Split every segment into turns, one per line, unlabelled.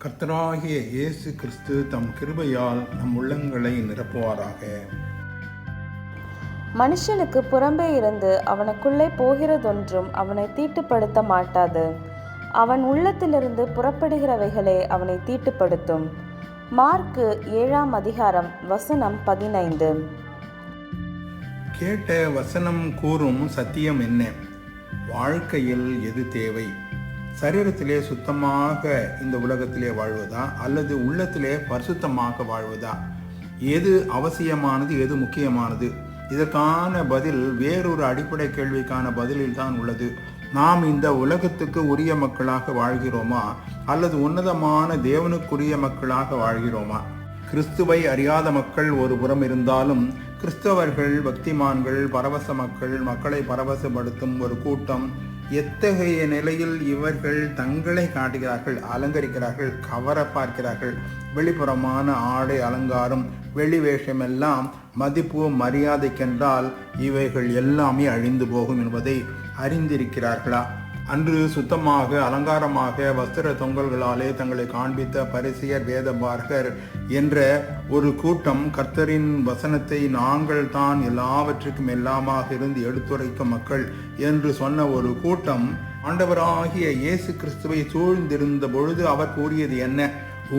கர்த்தராகிய இயேசு கிறிஸ்து தம் கிருபையால் நம் உள்ளங்களை நிரப்புவாராக.
மனுஷனுக்கு புறம்பே இருந்து அவனுக்குள்ளே போகிறதொன்றும் அவனை தீட்டுப்படுத்த மாட்டாது. அவன் உள்ளத்திலிருந்து புறப்படுகிறவைகளே அவனை தீட்டுப்படுத்தும். மார்க்கு 7ஆம் அதிகாரம் வசனம் 15.
கேட்ட வசனம் கூறும் சத்தியம் என்ன? வாழ்க்கையில் எது தேவை? சரீரத்திலே சுத்தமாக இந்த உலகத்திலே வாழ்வதா அல்லது உள்ளத்திலே பரிசுத்தமாக வாழ்வதா? எது அவசியமானது, எது முக்கியமானது? இதற்கான பதில் வேறொரு அடிப்படை கேள்விக்கான பதிலில் தான் உள்ளது. நாம் இந்த உலகத்துக்கு உரிய மக்களாக வாழ்கிறோமா அல்லது உன்னதமான தேவனுக்குரிய மக்களாக வாழ்கிறோமா? கிறிஸ்துவை அறியாத மக்கள் ஒரு புறம் இருந்தாலும் கிறிஸ்தவர்கள், பக்திமான்கள், பரவச மக்கள், மக்களை பரவசப்படுத்தும் ஒரு கூட்டம். எத்தகைய நிலையில் இவர்கள் தங்களை காட்டுகிறார்கள், அலங்கரிக்கிறார்கள், கவர பார்க்கிறார்கள். வெளிப்புறமான ஆடை அலங்காரம், வெளி வேஷம் எல்லாம் மதிப்பு மரியாதைக்கென்றால் இவைகள் எல்லாமே அழிந்து போகும் என்பதை அறிந்திருக்கிறார்களா? அன்று சுத்தமாக அலங்காரமாக வஸ்திர தொங்கல்களாலே தங்களை காண்பித்த பரிசேயர், வேதபாரகர் என்ற ஒரு கூட்டம், கர்த்தரின் வசனத்தை நாங்கள் தான் எல்லாவற்றுக்கும் எல்லாமாக இருந்து எடுத்துரைக்கும் மக்கள் என்று சொன்ன ஒரு கூட்டம், ஆண்டவராகிய இயேசு கிறிஸ்துவை சூழ்ந்திருந்த பொழுது அவர் கூறியது என்ன?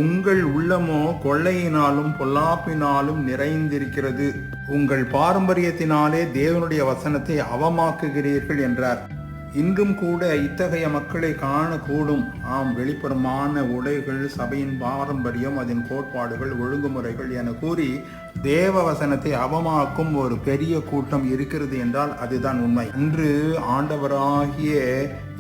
உங்கள் உள்ளமோ கொள்ளையினாலும் பொல்லாப்பினாலும் நிறைந்திருக்கிறது, உங்கள் பாரம்பரியத்தினாலே தேவனுடைய வசனத்தை அவமாக்குகிறீர்கள் என்றார். இன்றும் கூட இத்தகைய மக்களை காணக்கூடும். வெளிப்புறமான உடைகள், சபையின் பாரம்பரியம், அதன் கோட்பாடுகள், ஒழுங்குமுறைகள் என கூறி தேவ வசனத்தை அவமாக்கும் ஒரு பெரிய கூட்டம் இருக்கிறது என்றால் அதுதான் உண்மை. அன்று ஆண்டவராகிய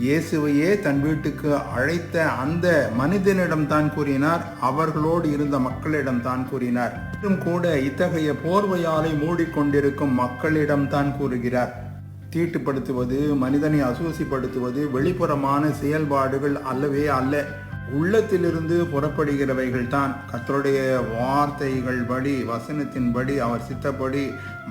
இயேசுவையே தன் வீட்டுக்கு அழைத்த அந்த மனிதனிடம் தான் கூறினார், அவர்களோடு இருந்த மக்களிடம் தான் கூறினார். இன்றும் கூட இத்தகைய போர்வையாலை மூடிக்கொண்டிருக்கும் மக்களிடம் தான் கூறுகிறார். தீட்டுப்படுத்துவது, மனிதனை அசூசிப்படுத்துவது வெளிப்புறமான செயல்பாடுகள் அல்லவே அல்ல, உள்ளத்திலிருந்து புறப்படுகிறவைகள் தான். கர்த்தருடைய வார்த்தைகள் படி, வசனத்தின்படி, அவர் சித்தப்படி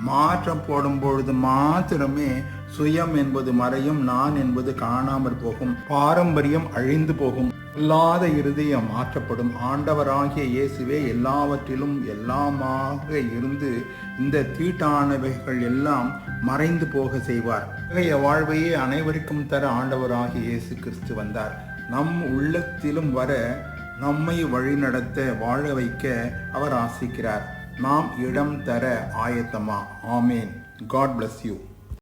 மாற்றம் போடும் பொழுது மாத்திரமே சுயம் என்பது மறையும், நான் என்பது காணாமற் போகும், பாரம்பரியம் அழிந்து போகும், இல்லாத இருதயம் மாற்றப்படும். ஆண்டவராகிய இயேசுவே எல்லாவற்றிலும் எல்லாமாக இருந்து இந்த தீட்டானவைகள் எல்லாம் மறைந்து போக செய்வார். இத்தகைய வாழ்வையே அனைவருக்கும் தர ஆண்டவராகிய இயேசு கிறிஸ்து வந்தார். நம் உள்ளத்திலும் வர, நம்மை வழிநடத்த, வாழ வைக்க அவர் ஆசிக்கிறார். நாம் இடம் தர ஆயத்தமா? ஆமேன். God bless you.